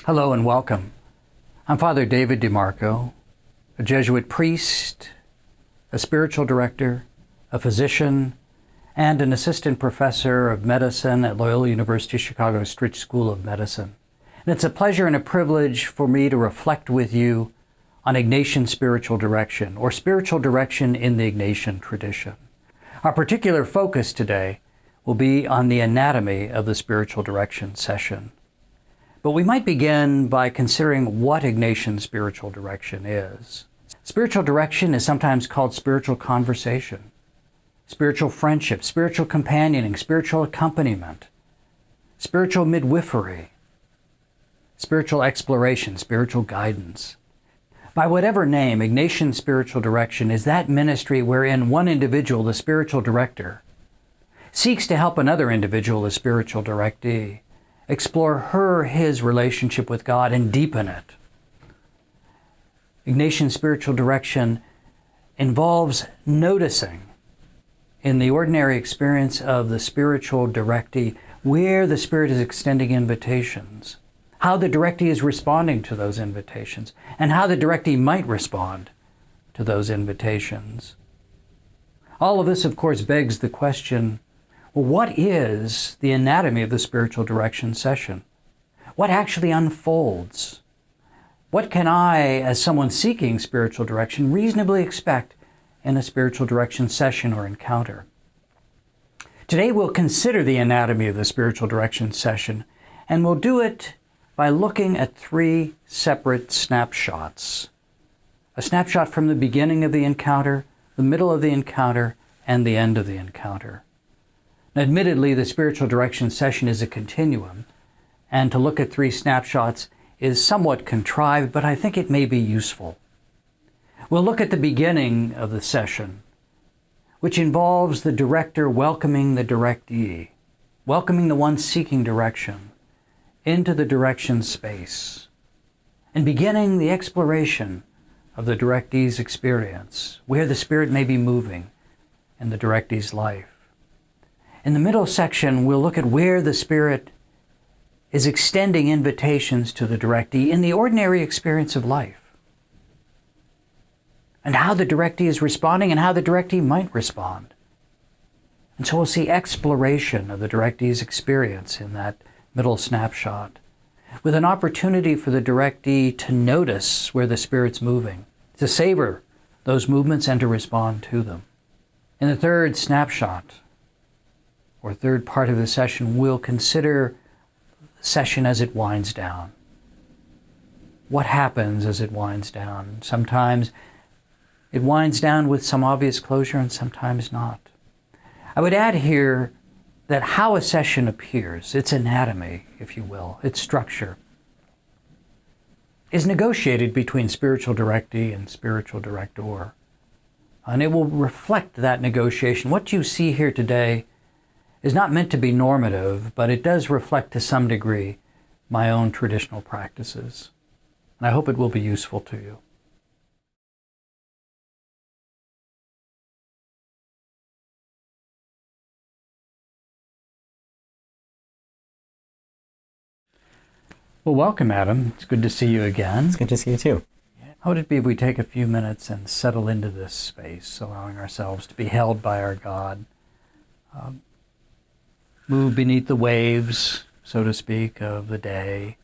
Hello and welcome. I'm Father David DeMarco, a Jesuit priest, a spiritual director, a physician, and an assistant professor of medicine at Loyola University Chicago Stritch School of Medicine. And it's a pleasure and a privilege for me to reflect with you on Ignatian spiritual direction, or spiritual direction in the Ignatian tradition. Our particular focus today will be on the anatomy of the spiritual direction session. But we might begin by considering what Ignatian spiritual direction is. Spiritual direction is sometimes called spiritual conversation, spiritual friendship, spiritual companioning, spiritual accompaniment, spiritual midwifery, spiritual exploration, spiritual guidance. By whatever name, Ignatian spiritual direction is that ministry wherein one individual, the spiritual director, seeks to help another individual, the spiritual directee, explore his relationship with God and deepen it. Ignatian spiritual direction involves noticing in the ordinary experience of the spiritual directee where the Spirit is extending invitations, how the directee is responding to those invitations, and how the directee might respond to those invitations. All of this, of course, begs the question, well, what is the anatomy of the spiritual direction session? What actually unfolds? What can I, as someone seeking spiritual direction, reasonably expect in a spiritual direction session or encounter? Today we'll consider the anatomy of the spiritual direction session, and we'll do it by looking at three separate snapshots. A snapshot from the beginning of the encounter, the middle of the encounter, and the end of the encounter. Admittedly, the spiritual direction session is a continuum, and to look at three snapshots is somewhat contrived, but I think it may be useful. We'll look at the beginning of the session, which involves the director welcoming the directee, welcoming the one seeking direction into the direction space, and beginning the exploration of the directee's experience, where the Spirit may be moving in the directee's life. In the middle section, we'll look at where the Spirit is extending invitations to the directee in the ordinary experience of life, and how the directee is responding and how the directee might respond. And so we'll see exploration of the directee's experience in that middle snapshot, with an opportunity for the directee to notice where the Spirit's moving, to savor those movements and to respond to them. In the third snapshot, or third part of the session, we'll consider the session as it winds down. What happens as it winds down? Sometimes it winds down with some obvious closure and sometimes not. I would add here that how a session appears, its anatomy, if you will, its structure, is negotiated between spiritual directee and spiritual director. And it will reflect that negotiation. What you see here today is not meant to be normative, but it does reflect to some degree my own traditional practices. And I hope it will be useful to you. Well, welcome, Adam. It's good to see you again. It's good to see you too. How would it be if we take a few minutes and settle into this space, allowing ourselves to be held by our God, move beneath the waves, so to speak, of the day,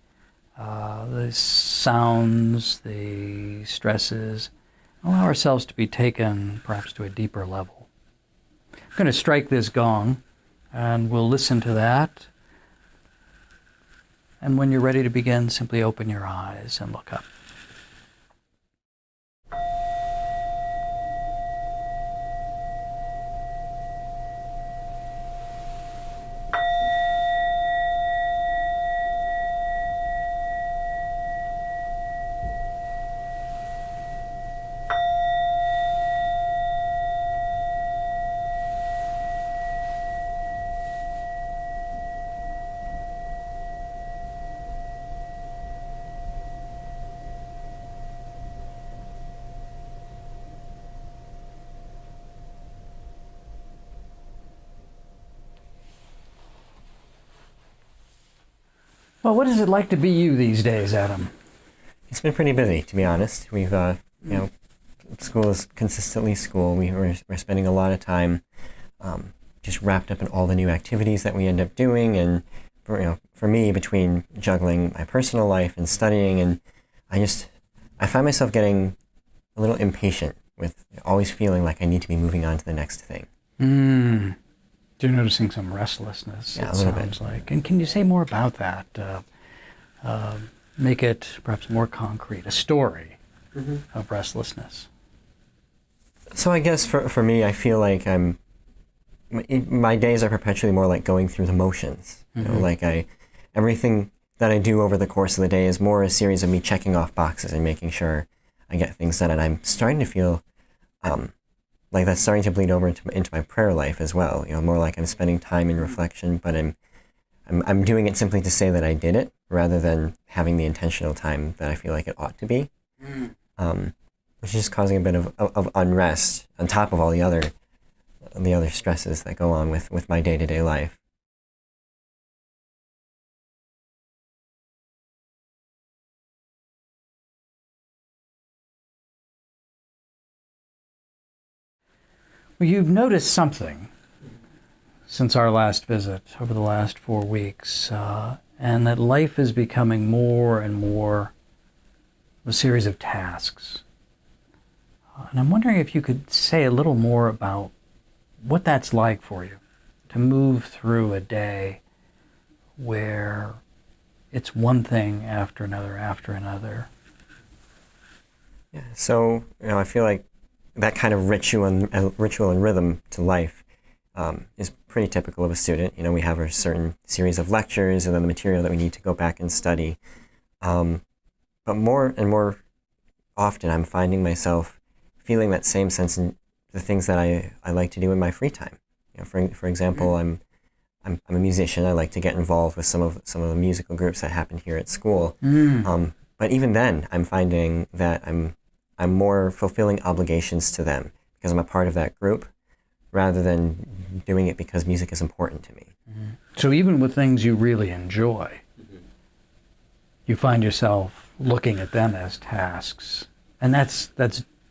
the sounds, the stresses, allow ourselves to be taken perhaps to a deeper level. I'm going to strike this gong, and we'll listen to that. And when you're ready to begin, simply open your eyes and look up. Well, what is it like to be you these days, Adam? It's been pretty busy, to be honest. We've, school is consistently school. We're spending a lot of time just wrapped up in all the new activities that we end up doing, and for me, between juggling my personal life and studying, and I find myself getting a little impatient with always feeling like I need to be moving on to the next thing. You're noticing some restlessness, yeah, it sounds like. And can you say more about that? Make it perhaps more concrete, a story of restlessness. So I guess for me, I feel like my days are perpetually more like going through the motions. Like everything that I do over the course of the day is more a series of me checking off boxes and making sure I get things done. And I'm starting to feel like that's starting to bleed over into my prayer life as well. More like I'm spending time in reflection, but I'm doing it simply to say that I did it, rather than having the intentional time that I feel like it ought to be, which is just causing a bit of unrest on top of all the other stresses that go on with my day-to-day life. Well, you've noticed something since our last visit over the last 4 weeks, and that life is becoming more and more a series of tasks. And I'm wondering if you could say a little more about what that's like for you, to move through a day where it's one thing after another after another. Yeah, so I feel like that kind of ritual and rhythm to life is pretty typical of a student. We have a certain series of lectures and then the material that we need to go back and study. But more and more often, I'm finding myself feeling that same sense in the things that I like to do in my free time. For example, I'm a musician. I like to get involved with some of the musical groups that happen here at school. But even then, I'm finding that I'm more fulfilling obligations to them because I'm a part of that group, rather than doing it because music is important to me. So even with things you really enjoy, you find yourself looking at them as tasks, and that's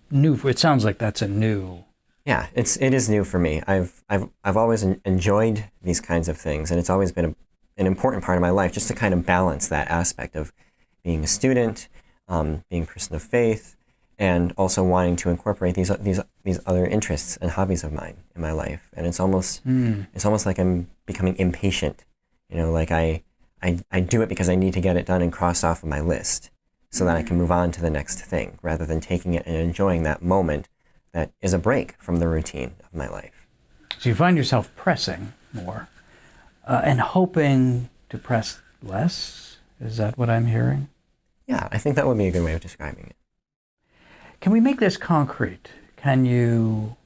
new. It sounds like that's a new. Yeah, it is new for me. I've always enjoyed these kinds of things, and it's always been an important part of my life, just to kind of balance that aspect of being a student, being a person of faith, and also wanting to incorporate these other interests and hobbies of mine in my life. And it's almost like I'm becoming impatient. Like I do it because I need to get it done and cross off of my list, so that I can move on to the next thing, rather than taking it and enjoying that moment that is a break from the routine of my life. So you find yourself pressing more and hoping to press less? Is that what I'm hearing? Yeah, I think that would be a good way of describing it. Can we make this concrete? Can you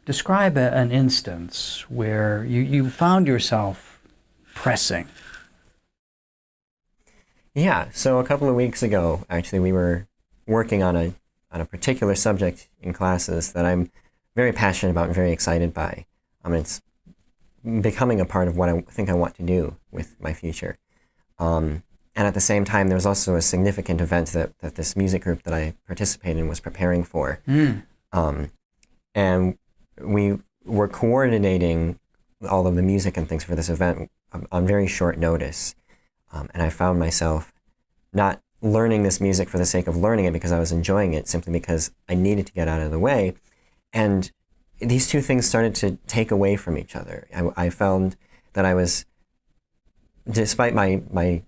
describe an instance where you found yourself pressing? Yeah, so a couple of weeks ago, actually, we were working on a particular subject in classes that I'm very passionate about and very excited by. It's becoming a part of what I think I want to do with my future. And at the same time, there was also a significant event that this music group that I participated in was preparing for. And we were coordinating all of the music and things for this event on very short notice. And I found myself not learning this music for the sake of learning it because I was enjoying it, simply because I needed to get out of the way. And these two things started to take away from each other. I found that I was, despite my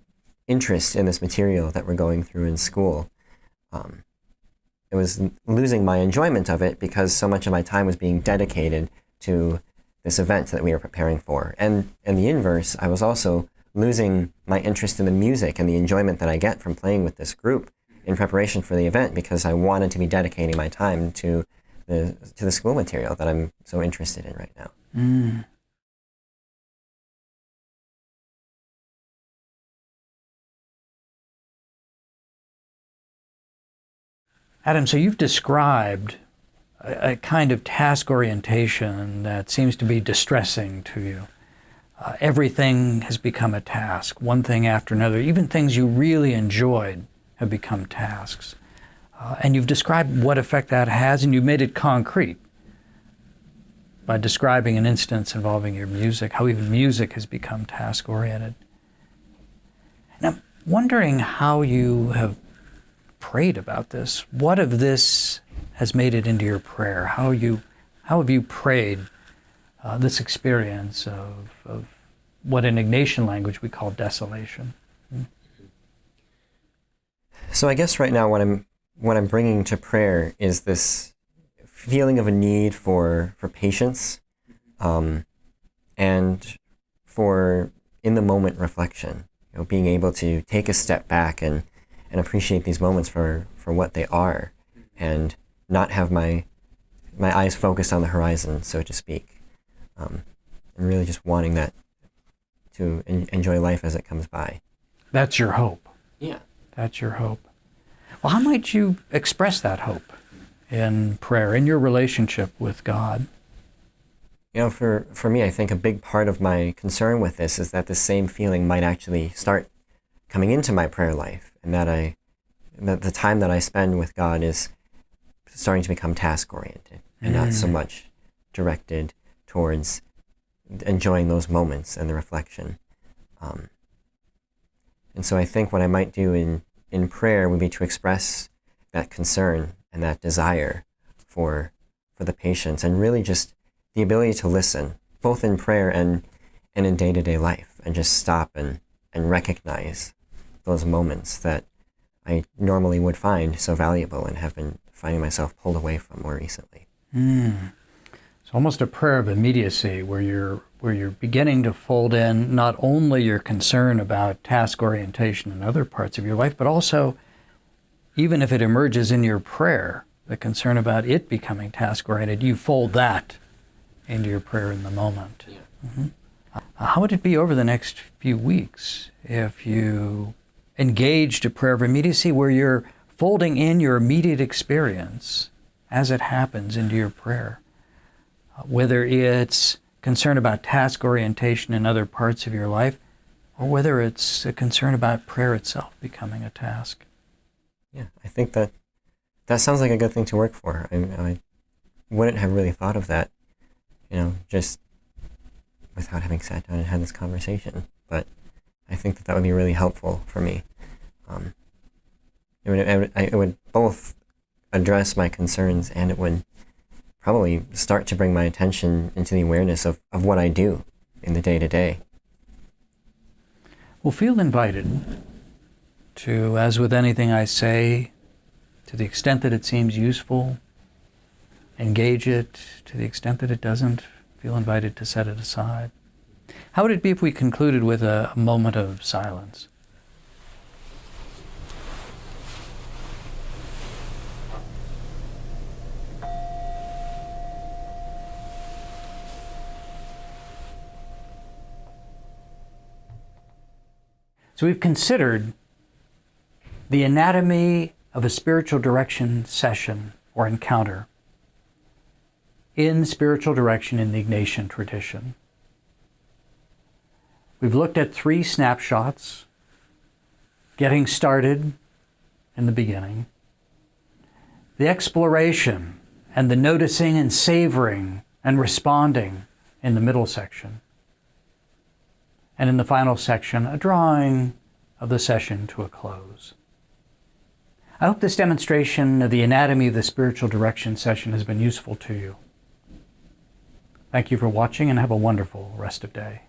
interest in this material that we're going through in school, it was losing my enjoyment of it because so much of my time was being dedicated to this event that we were preparing for. And in the inverse, I was also losing my interest in the music and the enjoyment that I get from playing with this group in preparation for the event, because I wanted to be dedicating my time to the school material that I'm so interested in right now. Adam, so you've described a kind of task orientation that seems to be distressing to you. everything has become a task, one thing after another. Even things you really enjoyed have become tasks. And you've described what effect that has, and you've made it concrete by describing an instance involving your music, how even music has become task-oriented. And I'm wondering how you have prayed about this. What of this has made it into your prayer? How have you prayed this experience of what in Ignatian language we call desolation? So I guess right now what I'm bringing to prayer is this feeling of a need for patience, and for in the moment reflection. Being able to take a step back and appreciate these moments for what they are, and not have my eyes focused on the horizon, so to speak, and really just wanting that to enjoy life as it comes by. That's your hope. Yeah. That's your hope. Well, how might you express that hope in prayer, in your relationship with God? For me, I think a big part of my concern with this is that the same feeling might actually start coming into my prayer life, and that the time that I spend with God is starting to become task-oriented and not so much directed towards enjoying those moments and the reflection. And so I think what I might do in prayer would be to express that concern and that desire for the patience, and really just the ability to listen, both in prayer and in day-to-day life, and just stop and recognize those moments that I normally would find so valuable and have been finding myself pulled away from more recently. It's almost a prayer of immediacy, where you're beginning to fold in not only your concern about task orientation in other parts of your life, but also, even if it emerges in your prayer, the concern about it becoming task-oriented, you fold that into your prayer in the moment. Yeah. How would it be over the next few weeks if you engaged a prayer of immediacy where you're folding in your immediate experience as it happens into your prayer? Whether it's concern about task orientation in other parts of your life, or whether it's a concern about prayer itself becoming a task. Yeah, I think that sounds like a good thing to work for. I wouldn't have really thought of that, just without having sat down and had this conversation. But I think that would be really helpful for me. It would both address my concerns, and it would probably start to bring my attention into the awareness of what I do in the day-to-day. Well, feel invited to, as with anything I say, to the extent that it seems useful, engage it. To the extent that it doesn't, feel invited to set it aside. How would it be if we concluded with a moment of silence? So we've considered the anatomy of a spiritual direction session or encounter in spiritual direction in the Ignatian tradition. We've looked at 3 snapshots: getting started in the beginning, the exploration and the noticing and savoring and responding in the middle section, and in the final section, a drawing of the session to a close. I hope this demonstration of the anatomy of the spiritual direction session has been useful to you. Thank you for watching, and have a wonderful rest of day.